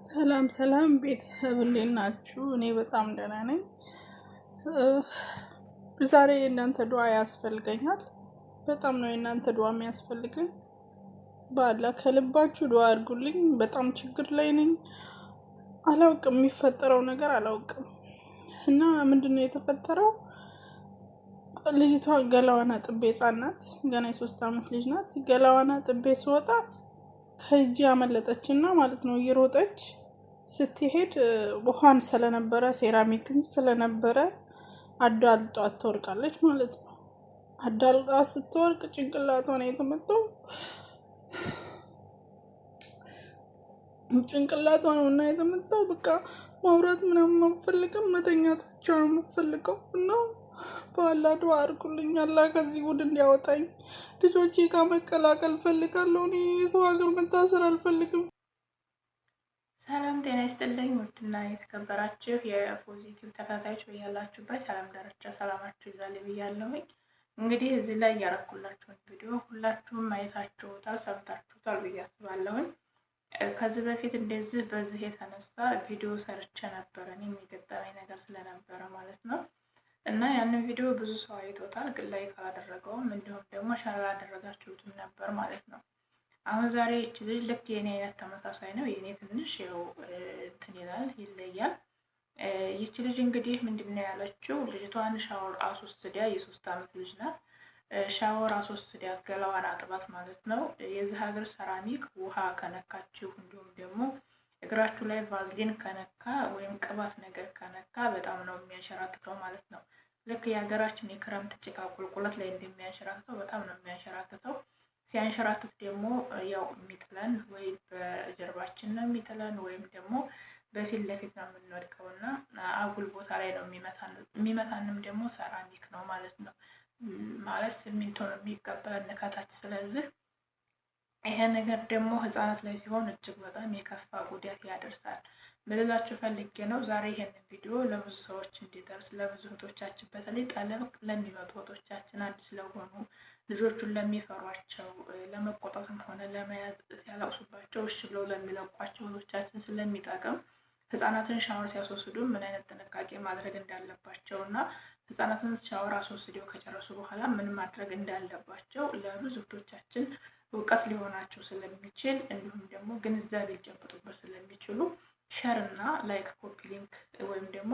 ሰላም ሰላም ቤተሰብ እንዴት ናችሁ? እኔ በጣም ደህና ነኝ። ዛሬ የእናንተ ዱዓ ያስፈልገኛል። በጣም ነው የእናንተ ዱዓ የሚያስፈልገኝ። ባላ ከልባችሁ ዱዓ አድርጉልኝ። በጣም ችግር ላይ ነኝ። አላውቅም፣ የሚፈጠረው ነገር አላውቅም። እና ምንድነው የተፈጠረው? ልጅቷ ገላዋን አጥቤ ሕፃን ናት፣ ገና የ3 ዓመት ልጅ ናት። ገላዋን አጥቤ ስወጣ ከእጅ ያመለጠችና ማለት ነው እየሮጠች ስትሄድ ውሃን ስለነበረ ሴራሚክን ስለነበረ አዳልጧት ትወርቃለች ማለት ነው። አዳልጧ ስትወርቅ ጭንቅላቷን የተመታው ጭንቅላቷን እና የተመታው በቃ ማውራት ምናምን አልፈልግም፣ መተኛት ብቻ ነው የምፈልገው። እና በአላህ ዱዓ አድርጉልኝ፣ አላህ ከዚህ ጉድ እንዲያወጣኝ። ልጆቼ ጋር መቀላቀል ፈልጋለሁ። እኔ የሰው ሀገር መታሰር አልፈልግም። ሰላም ጤና ይስጥልኝ። ውድና የተከበራችሁ የፎዚ ዩቲዩብ ተከታታዮች በያላችሁበት የዓለም ዳርቻ ሰላማችሁ ይዛል ብያለሁኝ። እንግዲህ እዚህ ላይ ያረኩላችሁን ቪዲዮ ሁላችሁም ማየታችሁታል፣ ሰምታችሁታል ብዬ አስባለሁኝ። ከዚህ በፊት እንደዚህ በዚህ የተነሳ ቪዲዮ ሰርቼ ነበረ፣ እኔም የገጠመኝ ነገር ስለነበረ ማለት ነው። እና ያንን ቪዲዮ ብዙ ሰው አይቶታል፣ ግን ላይክ አላደረገውም፣ እንዲሁም ደግሞ ሸር አላደረጋችሁትም ነበር ማለት ነው። አሁን ዛሬ ይች ልጅ ልክ የኔ አይነት ተመሳሳይ ነው። የኔ ትንሽ ያው እንትን ይላል ይለያል። ይች ልጅ እንግዲህ ምንድነው ያለችው? ልጅቷን ሻወር አስወስዳ የ3 ዓመት ልጅ ናት። ሻወር አስወስዳት ገላዋን አጥባት ማለት ነው። የዚህ ሀገር ሰራሚክ ውሃ ከነካችሁ እንዲሁም ደግሞ እግራችሁ ላይ ቫዝሊን ከነካ ወይም ቅባት ነገር ከነካ በጣም ነው የሚያንሸራትተው ማለት ነው። ልክ የሀገራችን የክረምት ጭቃ ቁልቁለት ላይ እንደሚያንሸራትተው በጣም ነው የሚያንሸራትተው። ሲያንሸራትት ደግሞ ያው የሚጥለን ወይ በጀርባችን ነው የሚጥለን ወይም ደግሞ በፊት ለፊት ነው የምንወድቀው እና አጉል ቦታ ላይ ነው የሚመታንም ደግሞ ሰራሚክ ነው ማለት ነው። ማለት ሲሚንቶ ነው የሚቀበለን ከታች። ስለዚህ ይሄ ነገር ደግሞ ህፃናት ላይ ሲሆን እጅግ በጣም የከፋ ጉዳት ያደርሳል። ምልላችሁ ፈልጌ ነው ዛሬ ይሄንን ቪዲዮ ለብዙ ሰዎች እንዲደርስ፣ ለብዙ እህቶቻችን በተለይ ጠለብ ለሚመጡ እህቶቻችን፣ አዲስ ለሆኑ ልጆቹን ለሚፈሯቸው፣ ለመቆጣትም ሆነ ለመያዝ ሲያለቅሱባቸው እሺ ብለው ለሚለቋቸው እህቶቻችን ስለሚጠቅም ህፃናትን ሻወር ሲያስወስዱ ምን አይነት ጥንቃቄ ማድረግ እንዳለባቸው እና ህፃናትን ሻወር አስወስደው ከጨረሱ በኋላ ምን ማድረግ እንዳለባቸው ለብዙ እህቶቻችን እውቀት ሊሆናቸው ስለሚችል እንዲሁም ደግሞ ግንዛቤ ሊጨብጡበት ስለሚችሉ ሸር እና ላይክ፣ ኮፒ ሊንክ ወይም ደግሞ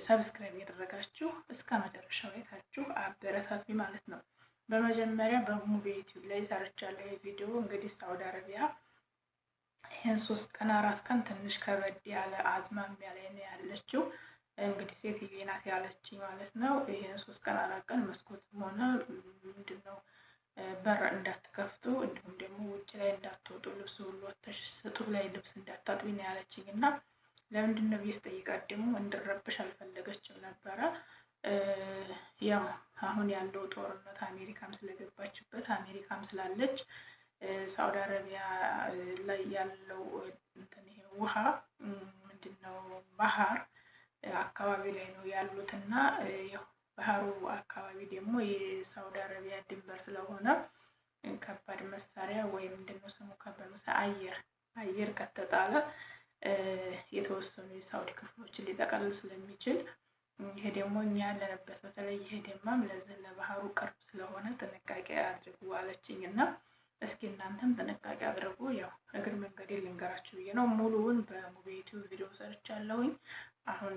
ሰብስክራይብ ያደረጋችሁ እስከ መጨረሻው አይታችሁ አበረታቱ ማለት ነው። በመጀመሪያ በሙቤ ዩቲዩብ ላይ ሰርቻለሁ ቪዲዮ። እንግዲህ ሳውዲ አረቢያ ይህን 3 ቀን 4 ቀን ትንሽ ከበድ ያለ አዝማሚያ ላይ ነው ያለችው። እንግዲህ ሴትዬ ናት ያለችኝ ማለት ነው። ይህን 3 ቀን 4 ቀን መስኮትም ሆነ ምንድነው በር እንዳትከፍቱ እንዲሁም ደግሞ ውጭ ላይ እንዳትወጡ፣ ልብስ ሁሉ ወተሽ ስጡህ ላይ ልብስ እንዳታጥቢ ነው ያለችኝ። እና ለምንድን ነው ብዬ ስጠይቃት ደግሞ እንድረብሽ አልፈለገችም ነበረ። ያው አሁን ያለው ጦርነት አሜሪካም ስለገባችበት አሜሪካም ስላለች ሳውዲ አረቢያ ላይ ያለው እንትን ይሄ ውሃ ምንድነው ባህር አካባቢ ላይ ነው ያሉት እና ያው ባህሩ አካባቢ ደግሞ የሳውዲ አረቢያ ድንበር ስለሆነ ከባድ መሳሪያ ወይም ምንድነው ስሙ ከባድ መሳሪያ አየር ከተጣለ የተወሰኑ የሳውዲ ክፍሎችን ሊጠቀልል ስለሚችል ይሄ ደግሞ እኛ ያለንበት በተለይ ይሄ ደማም ለዚህ ለባህሩ ቅርብ ስለሆነ ጥንቃቄ አድርጉ አለችኝ። እና እስኪ እናንተም ጥንቃቄ አድርጉ። ያው እግር መንገዴ ልንገራችሁ ብዬ ነው። ሙሉውን በሙቤ ዩቲዩብ ቪዲዮ ሰርቻለሁኝ። አሁን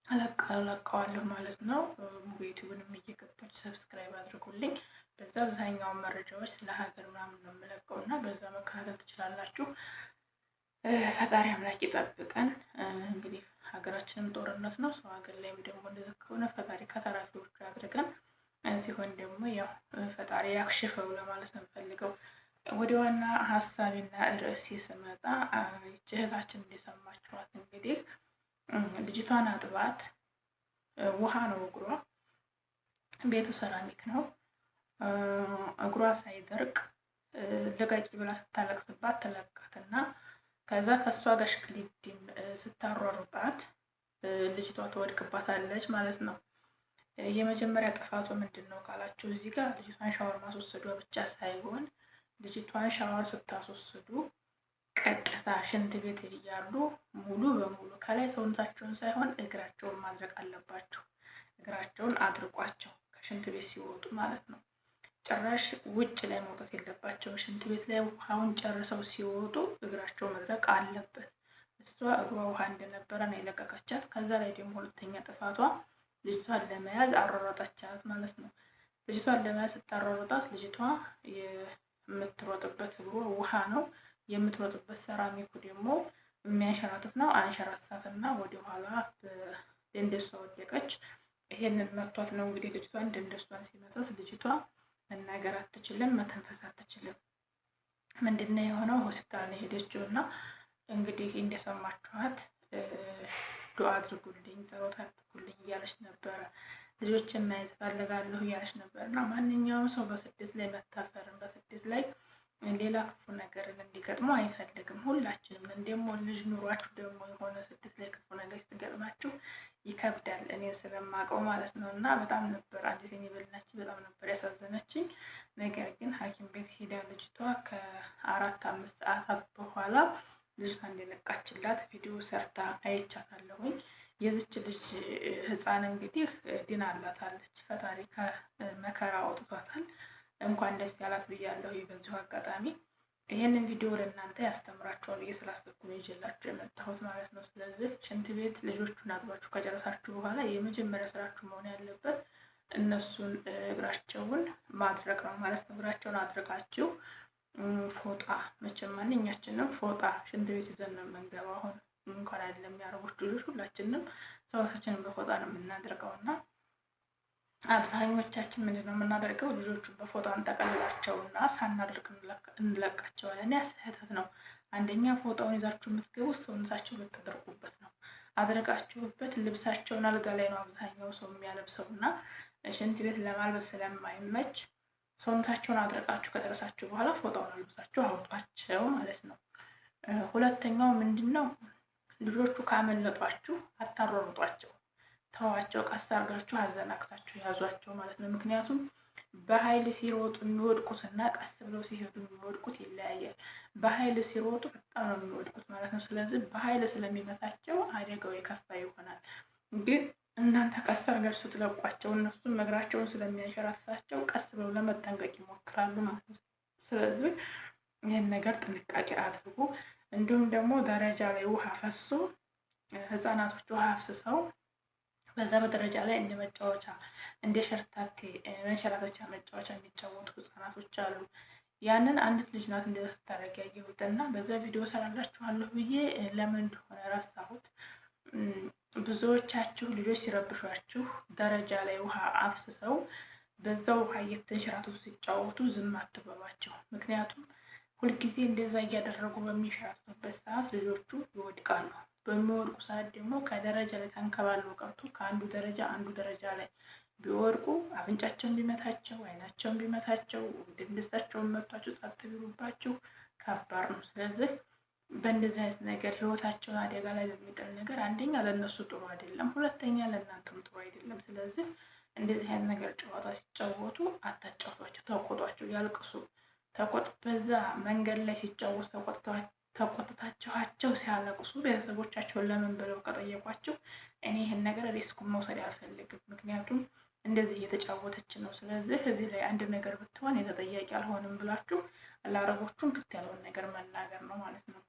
አለቀዋለሁ ማለት ነው። ሙቤ ዩቲዩብንም እየገባችሁ ሰብስክራይብ አድርጉልኝ። በዛ አብዛኛውን መረጃዎች ስለ ሀገር ምናምን ነው የምለቀው እና በዛ መከታተል ትችላላችሁ። ፈጣሪ አምላክ ይጠብቀን። እንግዲህ ሀገራችንም ጦርነት ነው፣ ሰው ሀገር ላይም ደግሞ እንደዚህ ከሆነ ፈጣሪ ከተራፊዎቹ ያድርገን። ሲሆን ደግሞ ያው ፈጣሪ ያክሽፈው ለማለት ነው የምፈልገው። ወደ ዋና ሀሳቢና ርዕስ ስመጣ እህታችን እንደሰማችኋት እንግዲህ ልጅቷን አጥባት ውሃ ነው እግሯ፣ ቤቱ ሰራሚክ ነው። እግሯ ሳይደርቅ ልቀቂ ብላ ስታለቅስባት ተለቃትና ከዛ ከሷ ጋር ሽቅድድም ስታሯሩጣት ልጅቷ ትወድቅባታለች ማለት ነው። የመጀመሪያ ጥፋቱ ምንድን ነው ካላችሁ እዚህ ጋር ልጅቷን ሻወር ማስወሰዷ ብቻ ሳይሆን ልጅቷን ሻወር ስታስወስዱ ቀጥታ ቀጥታ ሽንት ቤት እያሉ ሙሉ በሙሉ ከላይ ሰውነታቸውን ሳይሆን እግራቸውን ማድረቅ አለባቸው። እግራቸውን አድርቋቸው ከሽንት ቤት ሲወጡ ማለት ነው። ጭራሽ ውጭ ላይ መውጣት የለባቸውም። ሽንት ቤት ላይ ውሃውን ጨርሰው ሲወጡ እግራቸው መድረቅ አለበት። እሷ እግሯ ውሃ እንደነበረ ነው የለቀቀቻት። ከዛ ላይ ደግሞ ሁለተኛ ጥፋቷ ልጅቷን ለመያዝ አሯሯጠቻት ማለት ነው። ልጅቷን ለመያዝ ስታሯሯጣት ልጅቷ የምትሮጥበት እግሯ ውሃ ነው፣ የምትሮጥበት ሰራሚኩ ደግሞ የሚያንሸራትት ነው። አንሸራትታትና ወደ ኋላ እንደሷ ወደቀች። ይሄንን መቷት ነው እንግዲህ ልጅቷ እንደሷን ሲመታት ልጅቷ መናገር አትችልም፣ መተንፈስ አትችልም። ምንድነው የሆነው? ሆስፒታል ነው የሄደችው እና እንግዲህ እንደሰማችኋት ዱዓ አድርጉልኝ፣ ጸሎት አድርጉልኝ እያለች ነበረ። ልጆችን ማየት ፈልጋለሁ እያለች ነበር። እና ማንኛውም ሰው በስደት ላይ መታሰርን በስደት ላይ ሌላ ክፉ ነገርን እንዲገጥሙ አይፈልግም። ሁላችንም ደግሞ ልጅ ኑሯችሁ ደግሞ የሆነ ስደት ላይ ክፉ ነገር ስትገጥማችሁ ይከብዳል። እኔ ስለማውቀው ማለት ነው። እና በጣም ነበር አንጀቴን የበላች፣ በጣም ነበር ያሳዘነችኝ። ነገር ግን ሐኪም ቤት ሄዳ ልጅቷ ከ4-5 ሰዓታት በኋላ ልጅቷ እንደነቃችላት ቪዲዮ ሰርታ አይቻታለሁኝ። የዚች ልጅ ህፃን እንግዲህ ድናላታለች። ፈጣሪ ከመከራ አውጥቷታል። እንኳን ደስ ያላት ብያለሁ። በዚሁ አጋጣሚ ይህንን ቪዲዮ ለእናንተ ያስተምራችኋል ብዬ ስላሰብኩ ነው ይዤላችሁ የመጣሁት ማለት ነው። ስለዚህ ሽንት ቤት ልጆቹን አጥባችሁ ከጨረሳችሁ በኋላ የመጀመሪያ ስራችሁ መሆን ያለበት እነሱን እግራቸውን ማድረቅ ነው ማለት ነው። እግራቸውን አድርጋችሁ ፎጣ፣ መቼም ማንኛችንም ፎጣ ሽንት ቤት ይዘን ነው የምንገባው። አሁን እንኳን አይደለም የአረቦች ልጆች፣ ሁላችንም ሰውነታችንን በፎጣ ነው የምናደርገው እና አብዛኞቻችን ምንድን ነው የምናደርገው? ልጆቹን በፎጣ እንጠቀልላቸውና ሳናደርግ እንለቃቸዋለን። ያ ስህተት ነው። አንደኛ ፎጣውን ይዛችሁ የምትገቡት ሰውነታቸው ልትደርቁበት ነው። አድርጋችሁበት ልብሳቸውን አልጋ ላይ ነው አብዛኛው ሰው የሚያለብሰው እና ሽንት ቤት ለማልበስ ስለማይመች ሰውነታቸውን አድርቃችሁ ከጨረሳችሁ በኋላ ፎጣውን አልብሳችሁ አውጧቸው ማለት ነው። ሁለተኛው ምንድን ነው? ልጆቹ ካመለጧችሁ አታሯሩጧቸው፣ ተዋቸው። ቀስ አድርጋችሁ አዘናግታችሁ ያዟቸው ማለት ነው። ምክንያቱም በኃይል ሲሮጡ የሚወድቁትና ቀስ ብለው ሲሄዱ የሚወድቁት ይለያያል። በኃይል ሲሮጡ በጣም ነው የሚወድቁት ማለት ነው። ስለዚህ በኃይል ስለሚመታቸው አደጋው የከፋ ይሆናል። ግን እናንተ ቀስ አድርጋችሁ ስትለቋቸው እነሱም እግራቸውን ስለሚያንሸራትታቸው ቀስ ብለው ለመጠንቀቅ ይሞክራሉ ማለት ነው። ስለዚህ ይህን ነገር ጥንቃቄ አድርጉ። እንዲሁም ደግሞ ደረጃ ላይ ውሃ ፈሶ ህፃናቶች ውሃ አፍስሰው በዛ በደረጃ ላይ እንደ መጫወቻ እንደ ሸርታቴ መንሸራተቻ መጫወቻ የሚጫወቱ ህፃናቶች አሉ። ያንን አንዲት ልጅ ናት እንደዛ ስታደርግ ያየሁት እና በዛ ቪዲዮ ሰራላችኋለሁ ብዬ ለምን እንደሆነ ረሳሁት። ብዙዎቻችሁ ልጆች ሲረብሿችሁ ደረጃ ላይ ውሃ አፍስሰው በዛው ውሃ እየተንሸራተቱ ሲጫወቱ ዝም አትበሏቸው። ምክንያቱም ሁልጊዜ እንደዛ እያደረጉ በሚንሸራተቱበት ሰዓት ልጆቹ ይወድቃሉ። በሚወድቁ ሰዓት ደግሞ ከደረጃ ላይ ተንከባለው ቀርቶ ከአንዱ ደረጃ አንዱ ደረጃ ላይ ቢወድቁ አፍንጫቸውን ቢመታቸው፣ አይናቸውን ቢመታቸው፣ ድንድሳቸውን መቷቸው ጸጥ ቢሉባቸው ከባድ ነው። ስለዚህ በእንደዚህ አይነት ነገር ህይወታቸውን አደጋ ላይ በሚጥል ነገር አንደኛ ለእነሱ ጥሩ አይደለም፣ ሁለተኛ ለእናንተም ጥሩ አይደለም። ስለዚህ እንደዚህ አይነት ነገር ጨዋታ ሲጫወቱ አታጫውቷቸው፣ ተቆጧቸው፣ ያልቅሱ። በዛ መንገድ ላይ ሲጫወቱ ተቆጥታችኋቸው ሲያለቅሱ ቤተሰቦቻቸውን ለምን ብለው ከጠየቋቸው እኔ ይህን ነገር ሪስኩን መውሰድ አልፈልግም፣ ምክንያቱም እንደዚህ እየተጫወተች ነው። ስለዚህ እዚህ ላይ አንድ ነገር ብትሆን የተጠያቂ አልሆንም ብላችሁ ለአረቦቹን ክት ያለውን ነገር መናገር ነው ማለት ነው።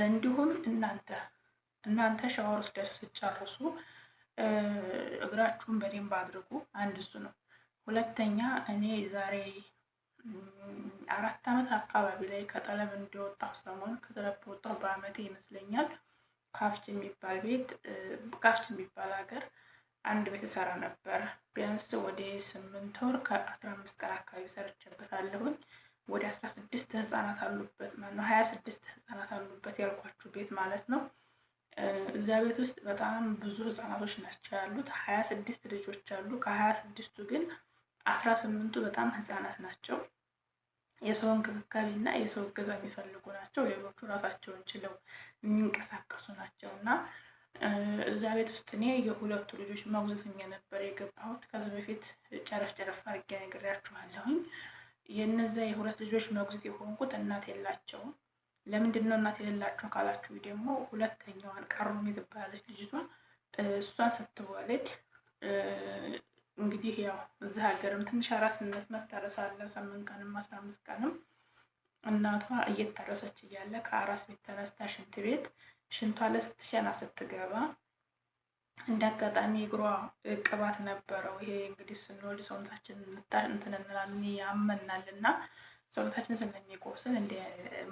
እንዲሁም እናንተ ሻወር ወስዳችሁ ስትጨርሱ እግራችሁን በደንብ አድርጉ። አንድ እሱ ነው። ሁለተኛ እኔ ዛሬ 4 ዓመት አካባቢ ላይ ከጠለብ እንደወጣሁ ሰሞን ከጠለብ በወጣሁ በአመቴ ይመስለኛል ካፍች የሚባል ቤት ካፍች የሚባል ሀገር አንድ ቤት ሰራ ነበር። ቢያንስ ወደ 8 ወር ከ15 ቀን አካባቢ ሰርቼበታለሁኝ። ወደ 16 ህፃናት አሉበት ማለት ነው። 26 ህፃናት አሉበት ያልኳችሁ ቤት ማለት ነው። እዛ ቤት ውስጥ በጣም ብዙ ህፃናቶች ናቸው ያሉት። 26 ልጆች አሉ። ከ26ቱ ግን 18ቱ በጣም ህፃናት ናቸው። የሰው እንክብካቤ እና የሰው እገዛ የሚፈልጉ ናቸው። ሌሎቹ ራሳቸውን ችለው የሚንቀሳቀሱ ናቸው። እና እዛ ቤት ውስጥ እኔ የሁለቱ ልጆች መጉዘተኛ ነበር የገባሁት። ከዚህ በፊት ጨረፍ አድርጌ ነግሬያችኋለሁኝ። የእነዚያ የሁለት ልጆች መጉዘት የሆንኩት እናት የላቸውም። ለምንድን ነው እናት የሌላቸው ካላችሁ ደግሞ ሁለተኛዋን ካሮሜ ትባላለች ልጅቷ። እሷን ስትወልድ እንግዲህ ያው እዚህ ሀገርም ትንሽ አራስነት መታረስ አለ። 8 ቀንም 15 ቀንም እናቷ እየታረሰች እያለ ከአራስ ቤት ተነስታ ሽንት ቤት ሽንቷ ለስትሸና ስትገባ እንደ አጋጣሚ እግሯ ቅባት ነበረው። ይሄ እንግዲህ ስንወልድ ሰውነታችን እንትን እንላለን ያመናል እና ሰውነታችን ስለሚቆስል እንደ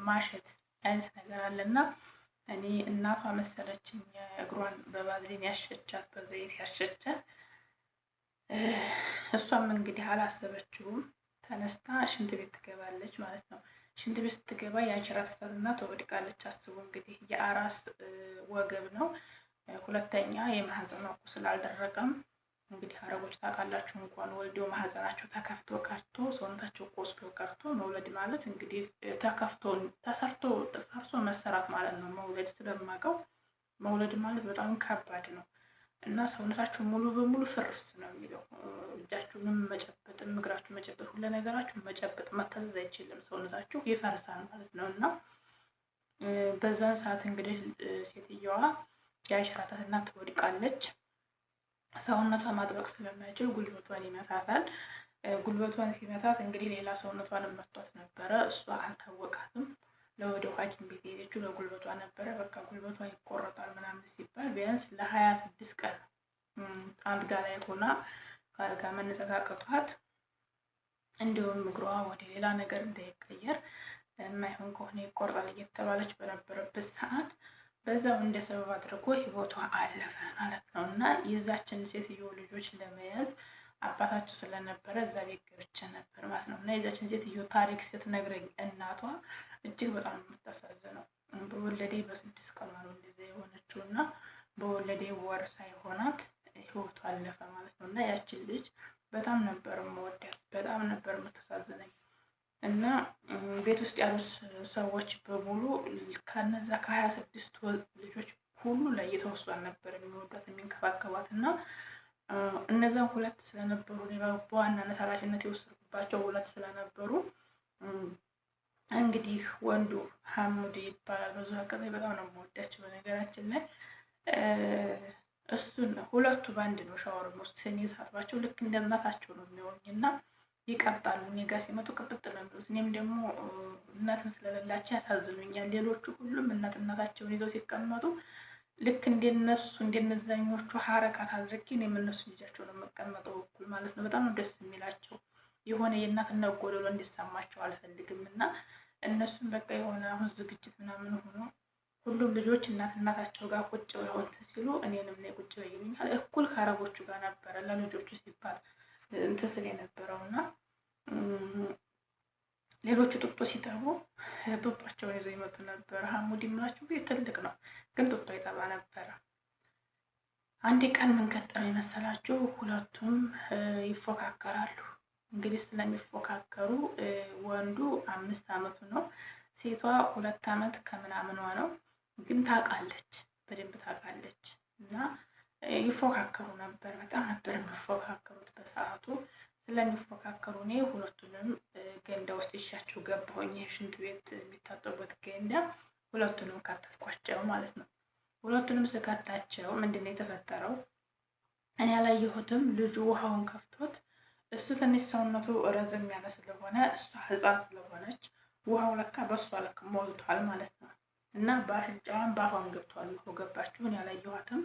ማሸት አይነት ነገር አለና እኔ እናቷ መሰለችኝ እግሯን በባዝሊን ያሸቻት፣ በዘይት ያሸቻት። እሷም እንግዲህ አላሰበችውም ተነስታ ሽንት ቤት ትገባለች ማለት ነው። ሽንት ቤት ስትገባ ያንሸራተታትና ትወድቃለች። አስቡ እንግዲህ የአራስ ወገብ ነው። ሁለተኛ የማህፀኗ ቁስል አልደረቀም። እንግዲህ አረቦች ታውቃላችሁ እንኳን ወልደው ማህፀናቸው ተከፍቶ ቀርቶ ሰውነታቸው ቆስሎ ቀርቶ መውለድ ማለት እንግዲህ ተከፍቶ ተሰርቶ ፈርሶ መሰራት ማለት ነው። መውለድ ስለማውቀው መውለድ ማለት በጣም ከባድ ነው እና ሰውነታችሁ ሙሉ በሙሉ ፍርስ ነው የሚለው። እጃችሁንም መጨበጥም እግራችሁ መጨበጥ ሁሉ ነገራችሁ መጨበጥ መታዘዝ አይችልም። ሰውነታችሁ ይፈርሳል ማለት ነው እና በዛን ሰዓት እንግዲህ ሴትየዋ ያንሸራተትና ትወድቃለች። ሰውነቷ ማጥበቅ ስለማይችል ጉልበቷን ይመታታል። ጉልበቷን ሲመታት እንግዲህ ሌላ ሰውነቷን መቷት ነበረ። እሷ አልታወቃትም። ለወደ ሐኪም ቤት ሄደችው ለጉልበቷ ነበረ። በቃ ጉልበቷ ይቆረጣል ምናምን ሲባል ቢያንስ ለ26 ቀን አልጋ ላይ ሆና ከአልጋ መነሳት አቅቷት እንዲሁም እግሯ ወደ ሌላ ነገር እንዳይቀየር የማይሆን ከሆነ ይቆርጣል እየተባለች በነበረበት ሰዓት በዛው እንደ ሰበብ አድርጎ ህይወቷ አለፈ ማለት ነው። እና የዛችን ሴትዮ ልጆች ለመያዝ አባታቸው ስለነበረ እዛ ቤት ገብቼ ነበር ማለት ነው። እና የዛችን ሴትዮ ታሪክ ስትነግረኝ እናቷ እጅግ በጣም የምታሳዝነው በወለዴ በ6 ቀኗ ነው እንደዛ የሆነችው እና በወለዴ ወር ሳይሆናት ህይወቷ አለፈ ማለት ነው። እና ያችን ልጅ በጣም ነበር የምወዳት፣ በጣም ነበር የምታሳዝነኝ። እና ቤት ውስጥ ያሉት ሰዎች በሙሉ ከነዛ ከ26 ልጆች ሁሉ ላይ የተወሷን ነበር የሚወዷት የሚንከባከቧት። እና እነዛን 2 ስለነበሩ በዋናነት ኃላፊነት የወሰድኩባቸው 2 ስለነበሩ እንግዲህ ወንዱ ሐሙድ ይባላል። በዙ አጋጣሚ በጣም ነው የምወዳቸው በነገራችን ላይ እሱን 2ቱ በአንድ ነው ሻወር ውስጥ እኔ ሳጥባቸው ልክ እንደ እናታቸው ነው የሚሆኝ እና ይቀብጣሉ። እኔ ጋር ሲመጡ ቅብጥ ነው የሚሉት። እኔም ደግሞ እናትን ስለሌላቸው ያሳዝኑኛል። ሌሎቹ ሁሉም እናታቸውን ይዘው ሲቀመጡ ልክ እንደነሱ እንደነዛኞቹ ሀረካት አድርጌ እኔም እነሱ ልጃቸው ነው የምቀመጠው እኩል ማለት ነው። በጣም ነው ደስ የሚላቸው። የሆነ የእናትነት ጎደሎ እንዲሰማቸው አልፈልግም እና እነሱም በቃ የሆነ አሁን ዝግጅት ምናምን ሆኖ ሁሉም ልጆች እናታቸው ጋር ቁጭ ብለው እንትን ሲሉ እኔንም ላይ ቁጭ በይ ይሉኛል። እኩል ከአረቦቹ ጋር ነበረ ለልጆቹ ሲባል እንትን ስል የነበረው እና ሌሎቹ ጡጦ ሲጠቡ ጡጧቸውን ይዘው ይመጡ ነበር። ሐሙድ የምላችሁ ቤት ትልቅ ነው ግን ጡጦ ይጠባ ነበረ። አንድ ቀን ምን ገጠመኝ መሰላችሁ? ሁለቱም ይፎካከራሉ። እንግዲህ ስለሚፎካከሩ ወንዱ 5 ዓመቱ ነው፣ ሴቷ 2 ዓመት ከምናምኗ ነው። ግን ታውቃለች፣ በደንብ ታውቃለች። እና ይፎካከሩ ነበር። በጣም ነበር የሚፎካከሩት በሰዓቱ። ስለሚፎካከሩ እኔ ሁለቱንም ገንዳ ውስጥ ይሻቸው ገባሁኝ። ሽንት ቤት የሚታጠቡበት ገንዳ ሁለቱንም ካተትኳቸው ማለት ነው። ሁለቱንም ስከታቸው ምንድን ነው የተፈጠረው? እኔ ያላየሁትም ልጁ ውሃውን ከፍቶት እሱ ትንሽ ሰውነቱ ረዘም ያለ ስለሆነ እሷ ህፃን ስለሆነች ውሃው ለካ በእሷ ልክ ሞልቷል ማለት ነው። እና በአፍንጫዋን በአፏም ገብቷል። ገባችሁ? እኔ ያላየኋትም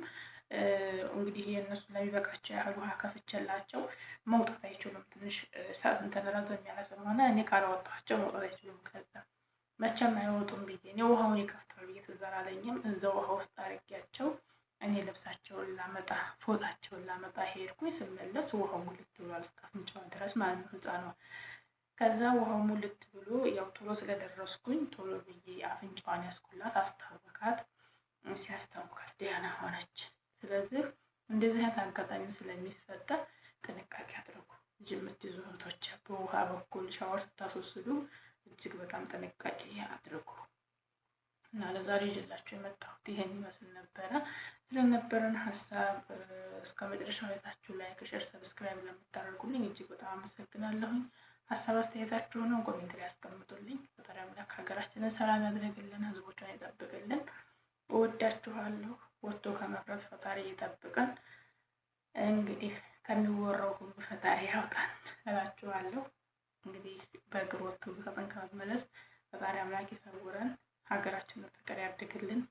እንግዲህ የእነሱ ለሚበቃቸው ያህል ውሃ ከፍቼላቸው መውጣት አይችሉም። ትንሽ እንትን ረዘም ያለ ስለሆነ እኔ ካላወጣኋቸው መውጣት አይችሉም። ከዛ መቼም አይወጡም ብዬ እኔ ውሃውን ይከፍታል ብዬ ትዝ አላለኝም። እዛው ውሃ ውስጥ አድርጊያቸው እኔ ልብሳቸውን ላመጣ ፎጣቸውን ላመጣ ሄድኩኝ። ስመለስ ውሃው ሙልት ብሏል እስከ አፍንጫዋ ድረስ ማለት ነው፣ ህፃኗ። ከዛ ውሃው ሙልት ብሎ ያው ቶሎ ስለደረስኩኝ ቶሎ ብዬ አፍንጫዋን ያስኩላት፣ አስታወካት። ሲያስታውካት ደህና ሆነች። ስለዚህ እንደዚህ አይነት አጋጣሚ ስለሚፈጠር ጥንቃቄ አድርጉ። ልጅ የምትይዙ እህቶች በውሃ በኩል ሻወር ስታስወስዱ እጅግ በጣም ጥንቃቄ አድርጉ። እና ለዛሬ ይዤላችሁ የመጣሁት ይሄን ይመስል ነበረ። ስለነበረን ሀሳብ እስከ መጨረሻው አይታችሁ ላይክ፣ ሼር፣ ሰብስክራይብ ለምታደርጉልኝ እጅግ በጣም አመሰግናለሁኝ። ሀሳብ አስተያየታችሁንም ኮሜንት ላይ ያስቀምጡልኝ። ፈጣሪ አምላክ ሀገራችንን ሰላም ያድርግልን፣ ህዝቦቿን ይጠብቅልን። እወዳችኋለሁ። ወጥቶ ከመቅረት ፈጣሪ ይጠብቀን። እንግዲህ ከሚወራው ሁሉ ፈጣሪ ያውጣን እላችኋለሁ። እንግዲህ በእግር ወጥቶ ሰጠን ከመመለስ ፈጣሪ አምላክ ይሰውረን። ሀገራችንን ፍቅር ያድርግልን።